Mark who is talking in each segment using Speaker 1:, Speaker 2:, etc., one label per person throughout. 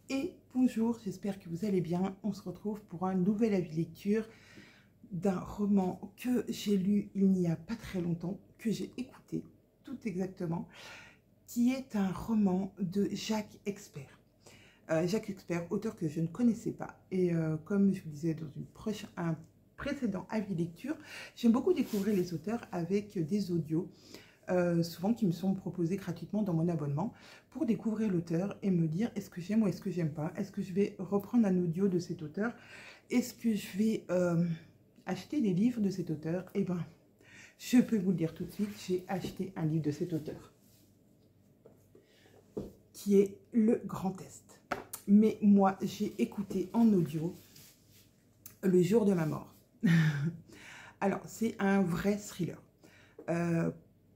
Speaker 1: Et bonjour, j'espère que vous allez bien. On se retrouve pour un nouvel avis de lecture d'un roman que j'ai lu il n'y a pas très longtemps, que j'ai écouté tout exactement, qui est un roman de Jacques Expert. Jacques Expert, auteur que je ne connaissais pas. Et comme je vous disais dans un précédent avis de lecture, j'aime beaucoup découvrir les auteurs avec des audios. Souvent qui me sont proposés gratuitement dans mon abonnement pour découvrir l'auteur et me dire est-ce que j'aime ou est-ce que j'aime pas, est-ce que je vais reprendre un audio de cet auteur, est-ce que je vais acheter des livres de cet auteur. Eh bien, je peux vous le dire tout de suite, j'ai acheté un livre de cet auteur qui est Le Grand Est. Mais moi, j'ai écouté en audio Le Jour de ma mort. Alors, c'est un vrai thriller.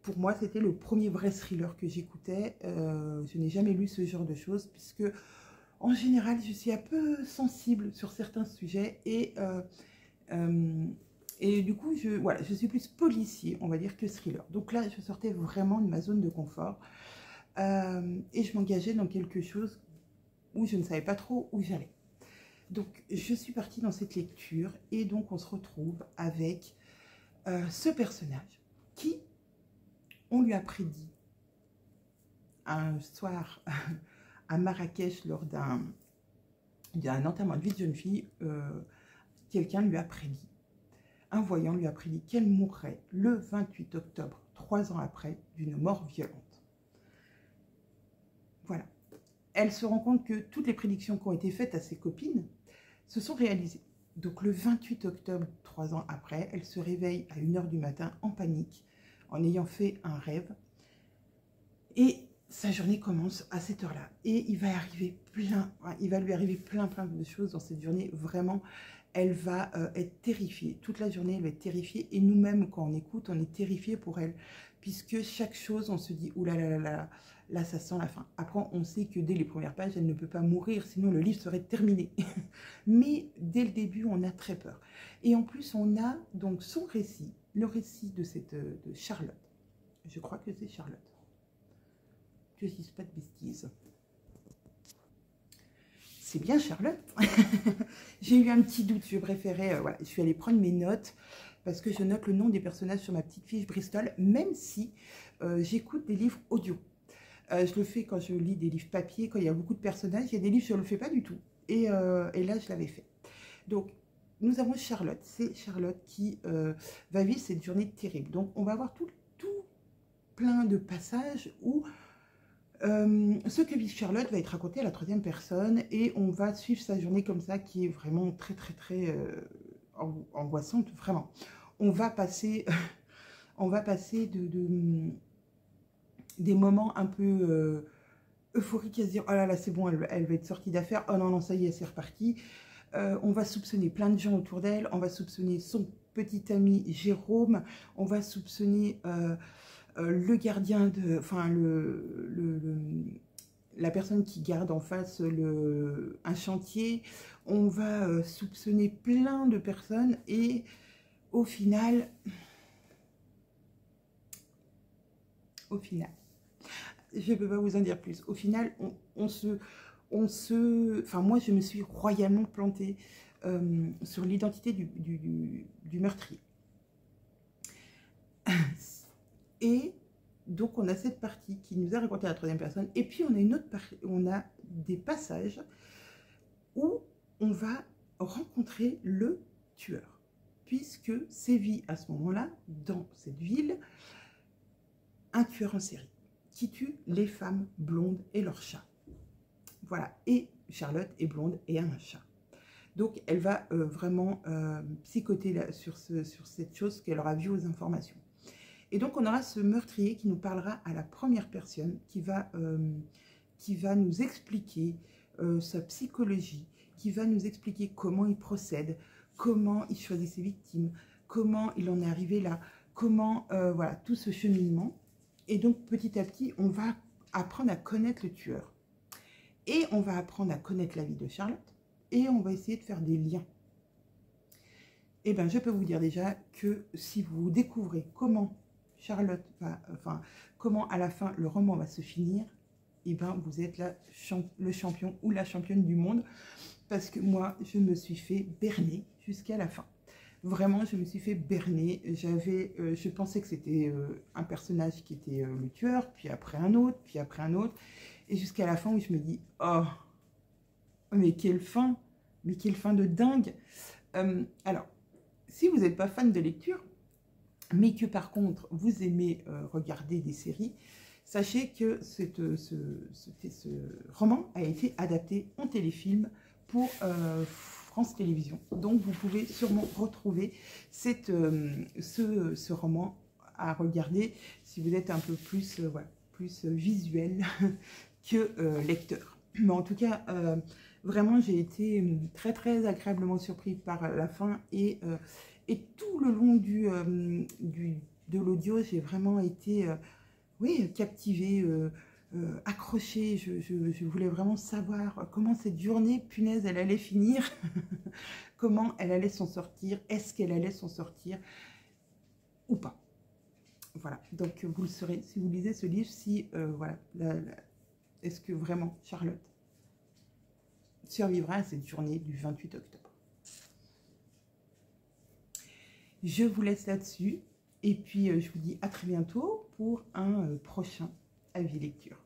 Speaker 1: Pour moi, c'était le premier vrai thriller que j'écoutais. Je n'ai jamais lu ce genre de choses puisque, en général, je suis un peu sensible sur certains sujets et du coup, voilà, je suis plus policier, on va dire, que thriller. Donc là, je sortais vraiment de ma zone de confort et je m'engageais dans quelque chose où je ne savais pas trop où j'allais. Donc, je suis partie dans cette lecture et donc on se retrouve avec ce personnage qui, on lui a prédit un soir à Marrakech lors d'un enterrement de vie de jeune fille, quelqu'un lui a prédit, un voyant lui a prédit qu'elle mourrait le 28 octobre, 3 ans après, d'une mort violente. Voilà. Elle se rend compte que toutes les prédictions qui ont été faites à ses copines se sont réalisées. Donc le 28 octobre, 3 ans après, elle se réveille à 1 h du matin en panique, en ayant fait un rêve. Et sa journée commence à cette heure-là. Et il va lui arriver plein de choses dans cette journée. Vraiment, elle va être terrifiée. Toute la journée, elle va être terrifiée. Et nous-mêmes, quand on écoute, on est terrifiés pour elle. Puisque chaque chose, on se dit, ouh là là là là, là, ça sent la fin. Après, on sait que dès les premières pages, elle ne peut pas mourir, sinon le livre serait terminé. Mais dès le début, on a très peur. Et en plus, on a donc son récit, le récit de Charlotte. Je crois que c'est Charlotte. Que je dise pas de bêtises. C'est bien Charlotte. J'ai eu un petit doute, je préférais, voilà, je suis allée prendre mes notes parce que je note le nom des personnages sur ma petite fiche Bristol, même si j'écoute des livres audio. Je le fais quand je lis des livres papier, quand il y a beaucoup de personnages. Il y a des livres, je ne le fais pas du tout. Et là, je l'avais fait. Donc, nous avons Charlotte. C'est Charlotte qui va vivre cette journée terrible. Donc, on va avoir tout plein de passages où ce que vit Charlotte va être raconté à la 3e personne et on va suivre sa journée comme ça qui est vraiment très angoissante, vraiment. On va passer, des moments un peu euphoriques à se dire oh là là c'est bon, elle va être sortie d'affaires, oh non non ça y est c'est reparti. On va soupçonner plein de gens autour d'elle, on va soupçonner son petit ami Jérôme, on va soupçonner le gardien de, enfin la personne qui garde en face un chantier. On va soupçonner plein de personnes et au final, je ne peux pas vous en dire plus. Au final, enfin moi je me suis royalement plantée sur l'identité du meurtrier. Et donc, on a cette partie qui nous a raconté à la 3e personne. Et puis, on a une autre partie, on a des passages où on va rencontrer le tueur. Puisque sévit à ce moment-là, dans cette ville, un tueur en série qui tue les femmes blondes et leurs chats. Voilà. Et Charlotte est blonde et a un chat. Donc, elle va vraiment psychoter là, sur cette chose qu'elle aura vue aux informations. Et donc, on aura ce meurtrier qui nous parlera à la 1re personne, qui va nous expliquer sa psychologie, qui va nous expliquer comment il procède, comment il choisit ses victimes, comment il en est arrivé là, comment, voilà, tout ce cheminement. Et donc, petit à petit, on va apprendre à connaître le tueur. Et on va apprendre à connaître la vie de Charlotte. Et on va essayer de faire des liens. Eh bien, je peux vous dire déjà que si vous découvrez comment Charlotte va, enfin, comment à la fin le roman va se finir, et ben vous êtes le champion ou la championne du monde. Parce que moi, je me suis fait berner jusqu'à la fin. Vraiment, je me suis fait berner. Je pensais que c'était un personnage qui était le tueur, puis après un autre, puis après un autre. Et jusqu'à la fin où je me dis, oh, mais quelle fin! Mais quelle fin de dingue! Alors, si vous n'êtes pas fan de lecture, mais que par contre, vous aimez regarder des séries, sachez que ce roman a été adapté en téléfilm pour France Télévisions. Donc, vous pouvez sûrement retrouver ce roman à regarder si vous êtes un peu plus, voilà, plus visuel que lecteur. Mais en tout cas, vraiment, j'ai été très, très agréablement surprise par la fin et tout le long de l'audio, j'ai vraiment été oui, captivée, accrochée. Je voulais vraiment savoir comment cette journée, punaise, elle allait finir, comment elle allait s'en sortir, est-ce qu'elle allait s'en sortir ou pas. Voilà, donc vous le saurez si vous lisez ce livre, si, voilà, est-ce que vraiment Charlotte survivra à cette journée du 28 octobre. Je vous laisse là-dessus et puis je vous dis à très bientôt pour un prochain avis lecture.